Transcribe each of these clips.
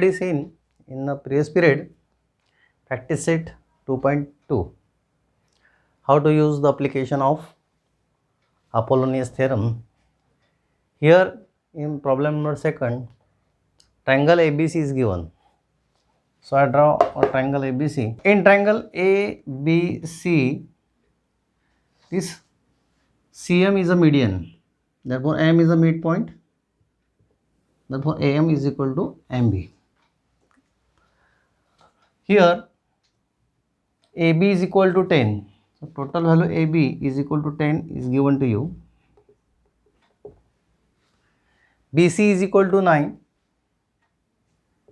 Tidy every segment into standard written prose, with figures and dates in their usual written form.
already seen in the previous period, practice set 2.2, how to use the application of Apollonius theorem. Here in problem number 2, triangle ABC is given. So I draw a triangle ABC. In triangle ABC, this CM is a median, therefore M is a midpoint, therefore AM is equal to MB. Here AB is equal to 10, so total value AB is equal to 10 is given to you. BC is equal to 9,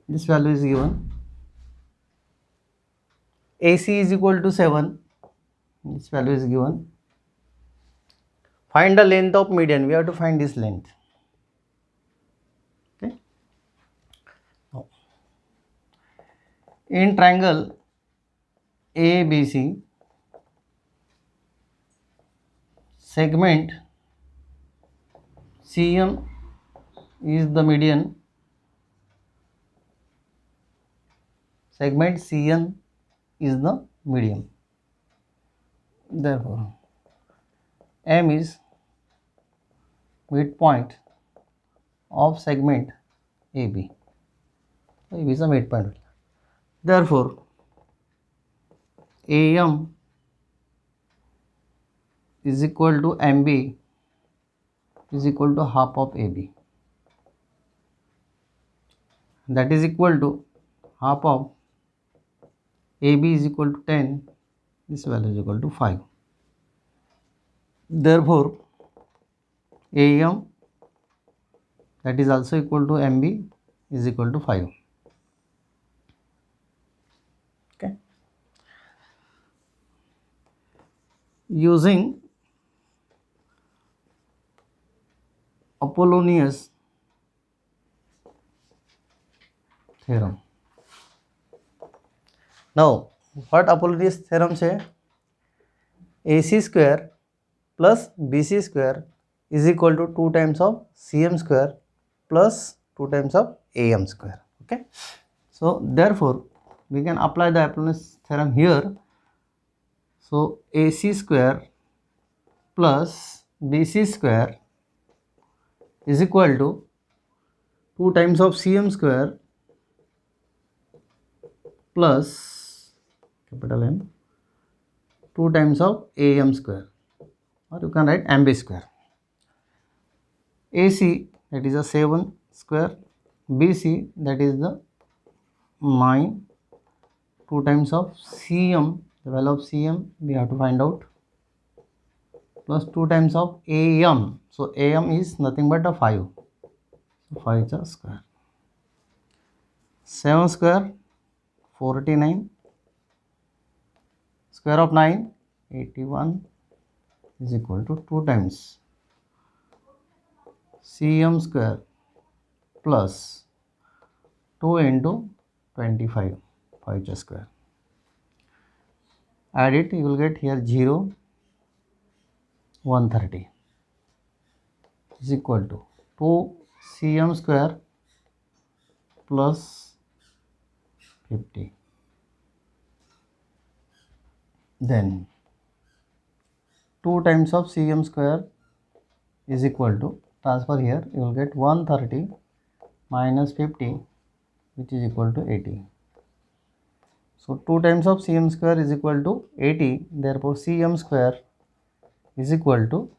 this value is given. AC is equal to 7, this value is given. Find the length of median, we have to find this length. Okay. Now, in triangle ABC, segment CM is the median, segment CN is the median, therefore M is midpoint of segment AB. AB is a midpoint, therefore AM is equal to MB is equal to half of AB, that is equal to half of AB is equal to 10, this value is equal to 5. Therefore AM, that is also equal to MB, is equal to 5. Okay. Using Apollonius theorem. Now, what Apollonius theorem say? AC square plus BC square is equal to 2 times of CM square plus 2 times of AM square. Okay. So therefore we can apply the Apollonius theorem here. So AC square plus BC square is equal to 2 times of CM square plus capital M 2 times of AM square, or you can write MB square. AC, that is a 7 square, BC, that is the 9, 2 times of CM, the value of CM we have to find out, plus 2 times of AM. So AM is nothing but a 5, so 5 is a square. 7 square 49, square of 9 81 is equal to 2 times CM square plus 2 into 25, 5 square. Add it, you will get here 0, 130 is equal to 2 CM square plus 50. Then 2 times of CM square is equal to, transfer here, you will get 130 minus 50, which is equal to 80. So 2 times of CM square is equal to 80, therefore CM square is equal to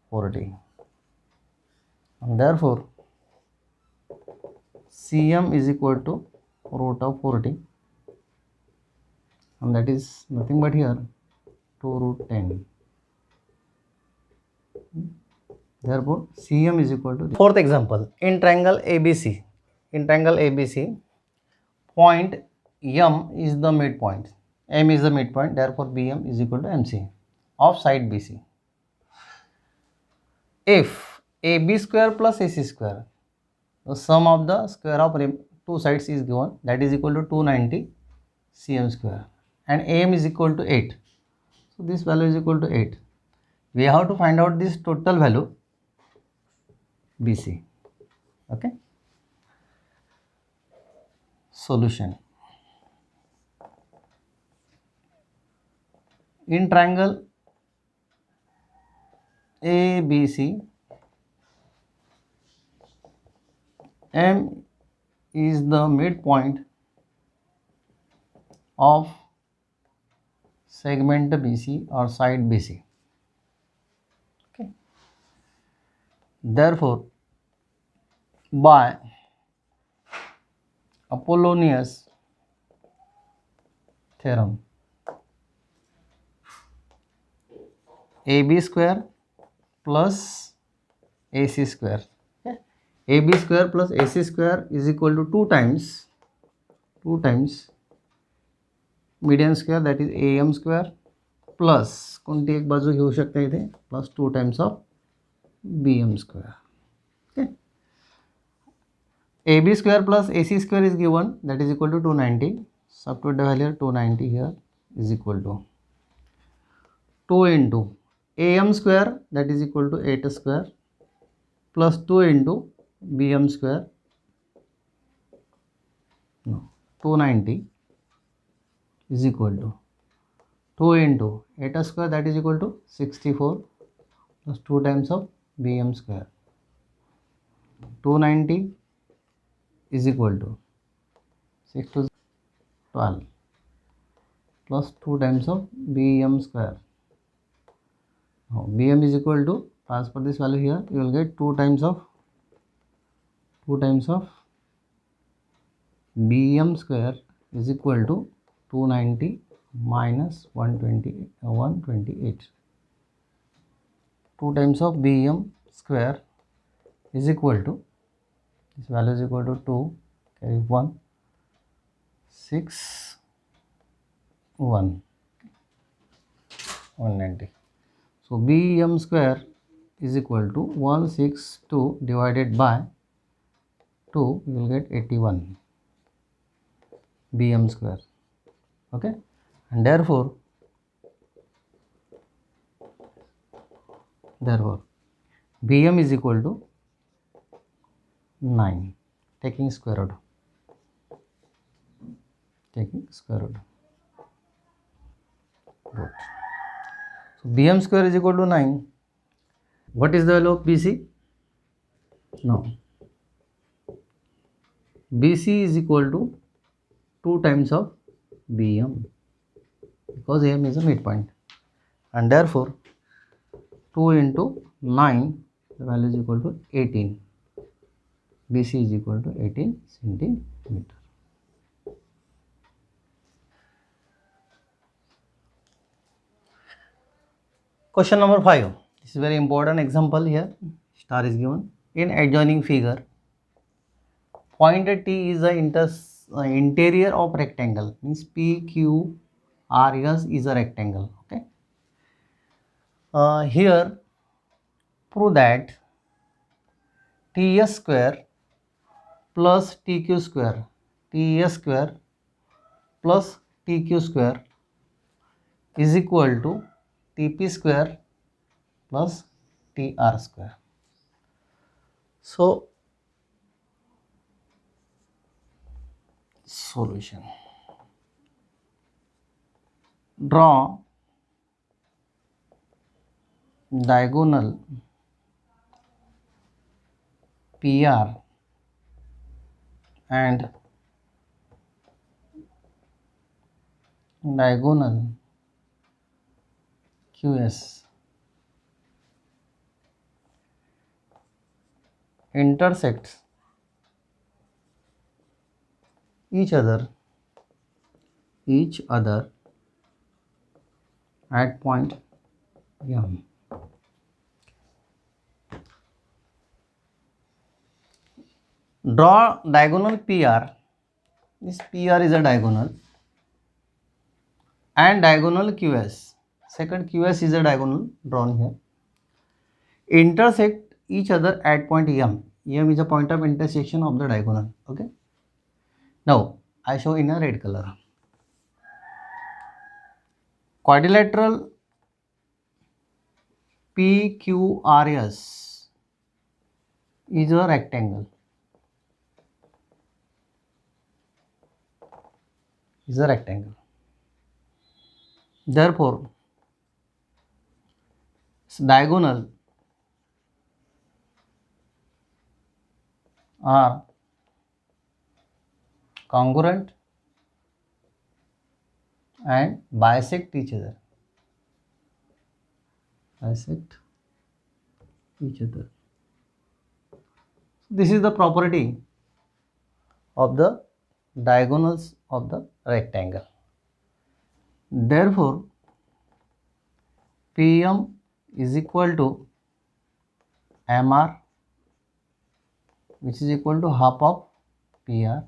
40, and therefore CM is equal to root of 40, and that is nothing but here 2 root 10. Therefore CM is equal to. Fourth example, in triangle ABC. In triangle ABC, point M is the midpoint, M is the midpoint, therefore BM is equal to MC of side BC. If AB square plus AC square, the sum of the square of two sides is given, that is equal to 290 CM square, and AM is equal to 8. So this value is equal to 8. We have to find out this total value BC. Okay. solution. In triangle ABC, M is the midpoint of segment BC or side BC. Okay. Therefore, by Apollonius theorem, AB square plus AC square, okay, AB square plus AC square is equal to 2 times median square, that is AM square, plus कोणती एक बाजू घेऊ शकता इथे plus 2 times of BM square. Okay, AB square plus AC square is given, that is equal to 290. Substitute the value 290 here is equal to 2 into AM square, that is equal to 8 square, plus 2 into BM square, no, 290 is equal to 2 into 8 square, that is equal to 64, plus 2 times of BM square. 290 is equal to 6 to 12, plus 2 times of BM square. Now BM is equal to, transfer this value here, you will get 2 times of BM square is equal to 290 minus 128. 2 times of BM square is equal to, this value is equal to 2, carry 1, 6, 1, 190. So BM square is equal to 162 divided by 2, you will get 81 BM square. Okay, and therefore BM is equal to 9, taking square root. Good. So BM square is equal to 9. What is the value of BC? No, BC is equal to 2 times of BM, because AM is a midpoint, and therefore 2 into 9, the value is equal to 18. BC is equal to 18 centimeter. Question number 5. This is very important example here. Star is given. In adjoining figure, point T is the interior of rectangle, means PQRS is a rectangle. Okay. Here prove that TS square plus TQ square, TS square plus TQ square is equal to TP square plus TR square. So solution. Draw diagonal PR and diagonal QS intersects each other at point M. Draw diagonal PR. This PR is a diagonal, and diagonal QS. Second QS is a diagonal drawn here. Intersect each other at point M. M is a point of intersection of the diagonal. Okay. Now I show in a red color. Quadrilateral PQRS is a rectangle. is a rectangle. Therefore, its diagonal are congruent and bisect each other. Bisect each other. This is the property of the diagonals of the rectangle. Therefore, PM is equal to MR, which is equal to half of PR.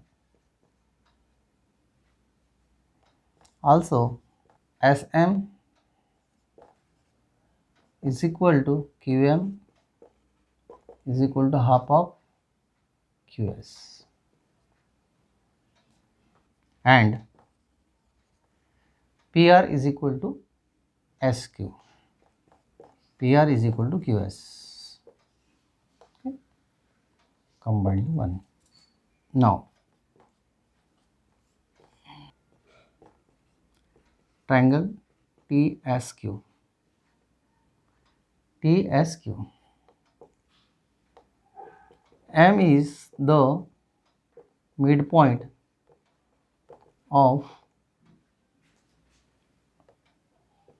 Also, SM is equal to QM is equal to half of QS. And PR is equal to SQ. PR is equal to QS. Okay. Combined one. Now, triangle TSQ. TSQ. M is the midpoint of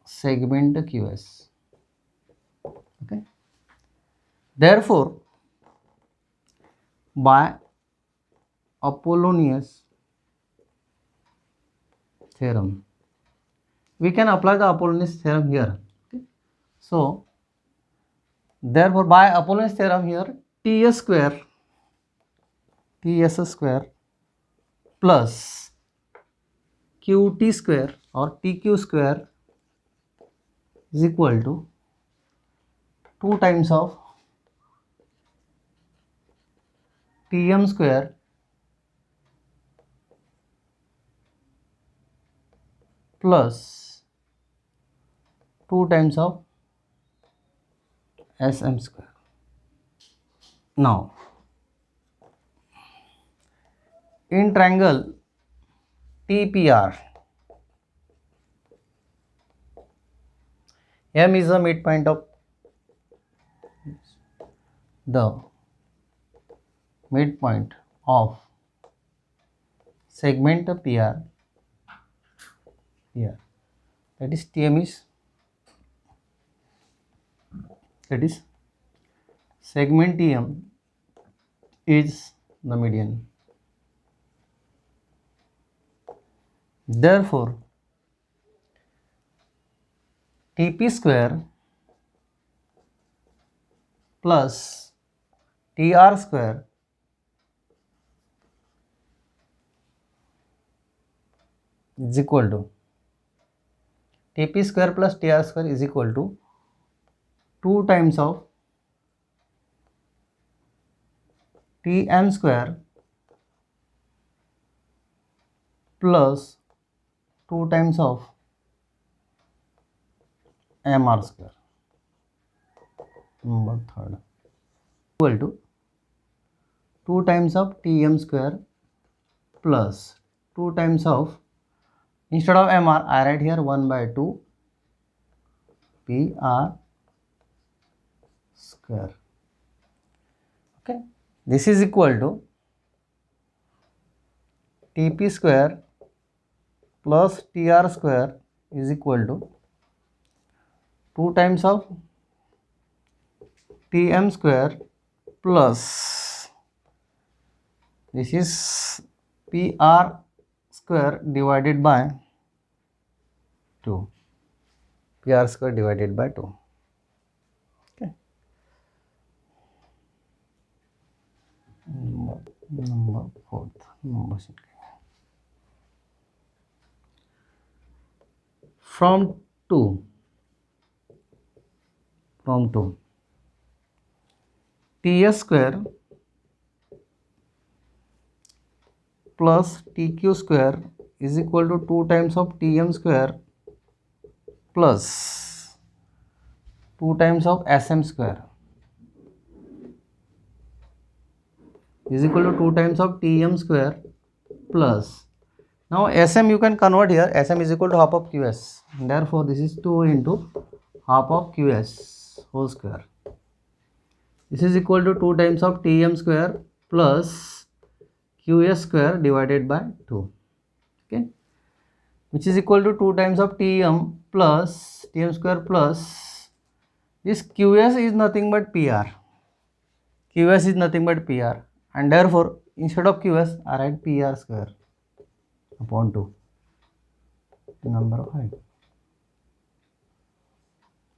segment QS. Okay. Therefore, by Apollonius theorem, we can apply the Apollonius theorem here. Okay. So, therefore, by Apollonius theorem here, TS square plus QT square or TQ square is equal to 2 times of TM square plus 2 times of SM square. Now, in triangle TPR, M is the midpoint of segment PR. Here, that is TM is segment TM is the median. Therefore, TP square plus TR square is equal to TP square plus TR square is equal to 2 times of TM square plus 2 times of MR square. Number third equal to 2 times of TM square plus 2 times of, instead of MR I write here 1 by 2 PR square. Okay, this is equal to TP square plus TR square is equal to 2 times of TM square plus, this is PR square divided by 2. PR square divided by 2. Okay. Number fourth. From 2. TS square plus TQ square is equal to 2 times of TM square plus 2 times of SM square is equal to 2 times of TM square plus Now Sm you can convert here. Sm is equal to half of Qs. Therefore this is 2 into half of Qs whole square. This is equal to 2 times of Tm square plus Qs square divided by 2. Okay, which is equal to 2 times of Tm plus Tm square plus this Qs is nothing but Pr. Qs is nothing but Pr, and therefore instead of Qs I write Pr square upon 2, number of height.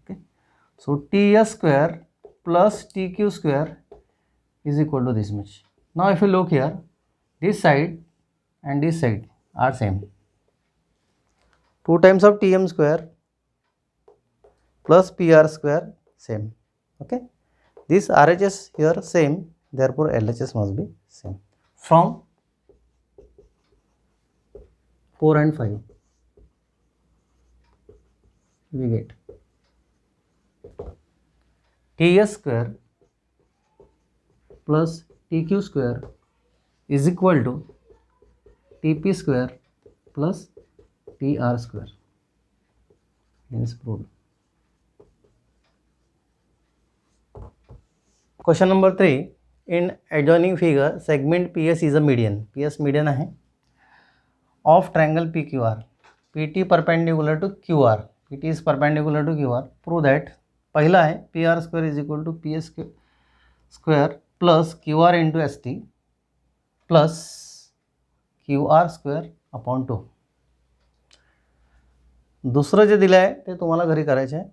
Okay, so Ts square plus Tq square is equal to this much. Now if you look here, this side and this side are same. 2 times of Tm square plus Pr square same. Okay, this RHS here same, therefore LHS must be same. From 4 and 5 we get Ts square plus Tq square is equal to Tp square plus Tr square. Hence proved. Question number 3. In adjoining figure, segment PS is a median. PS median है of triangle PQR. PT perpendicular to QR. PT is perpendicular to QR. Prove that. पहला है PR square is equal to PS square plus QR into ST plus QR square upon 2. दुसरं जे दिलं आहे ते तुम्हाला घरी करायचं आहे.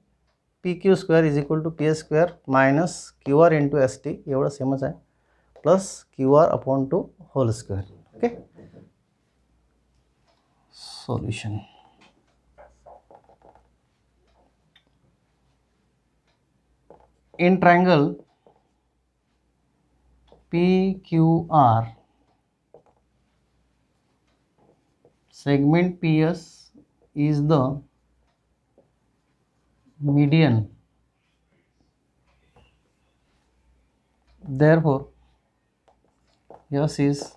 PQ square is equal to PS square minus QR into ST एवढं सेमच आहे plus QR upon 2 whole square. Okay. Solution. In triangle PQR, segment PS is the median. Therefore, S is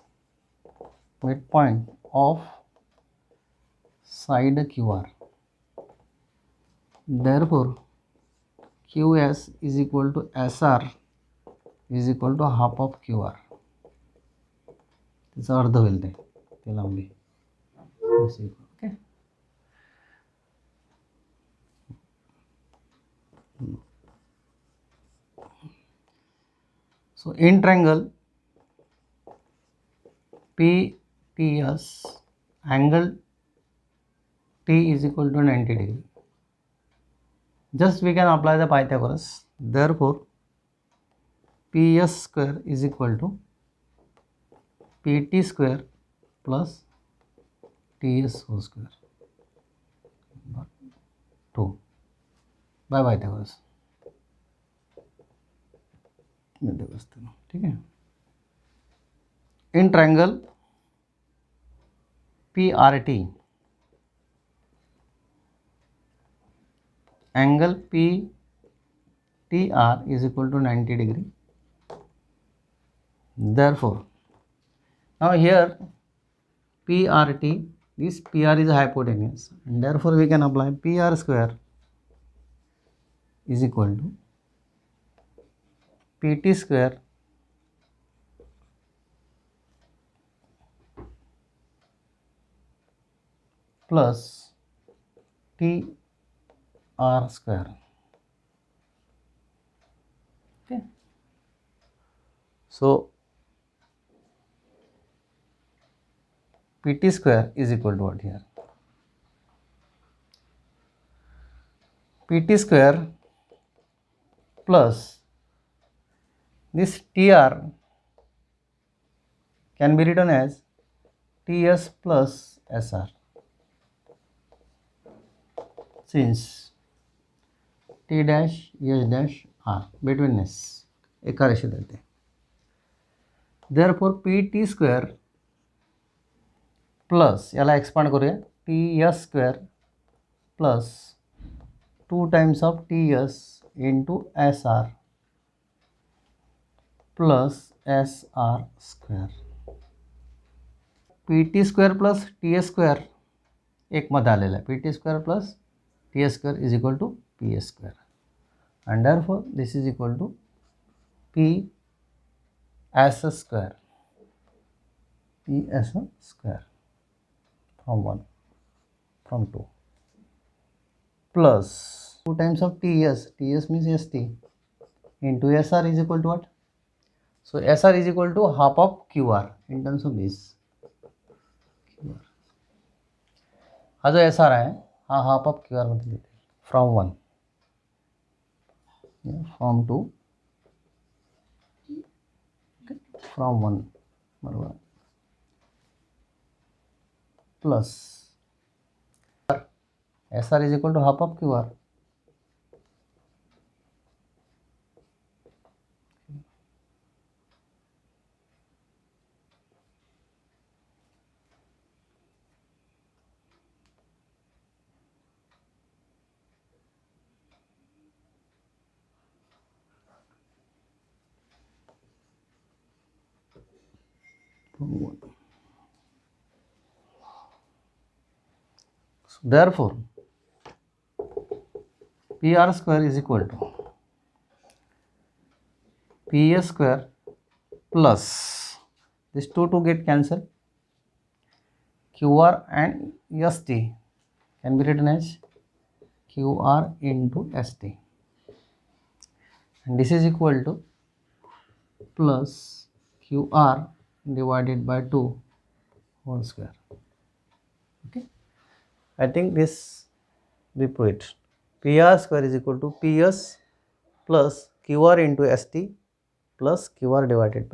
midpoint of side QR. Therefore, QS is equal to SR is equal to half of QR. त्याचा अर्ध होईल ते लांबी. Okay. So in triangle PTS, angle T is equal to 90 degree. Just we can apply the Pythagoras. Therefore, PS square is equal to PT square plus TS whole square 2 by Pythagoras. ठीक है. In triangle PRT, angle PTR is equal to 90 degree. Therefore, now here PRT, this PR is hypotenuse, and therefore we can apply PR square is equal to PT square plus TR square. Okay. So PT square is equal to what here? PT square plus this TR can be written as TS plus SR, since T dash S dash R betweenness एका रेषेत येते. Therefore PT square plus याला expand करूया TS square plus 2 times of TS into SR plus SR square. P T square plus T S square एकमध्ये आलेलं आहे. P T square plus T S square is equal to P S square. And therefore this is equal to p s square, p s square from 1 from 2 plus 2 times of ts, ts means st into sr is equal to what? So sr is equal to half of qr in terms of this qr. हा जो sr आहे हा half of qr मध्ये देते from 1 from 2 from 1 बरोबर plus SR is equal to half of QR. So therefore PR square is equal to PS square plus this 2 get cancelled, QR and ST can be written as QR into ST, and this is equal to plus QR divided by 2 whole square. Okay, I think this we prove it. PR square is equal to PS plus QR into ST plus QR divided by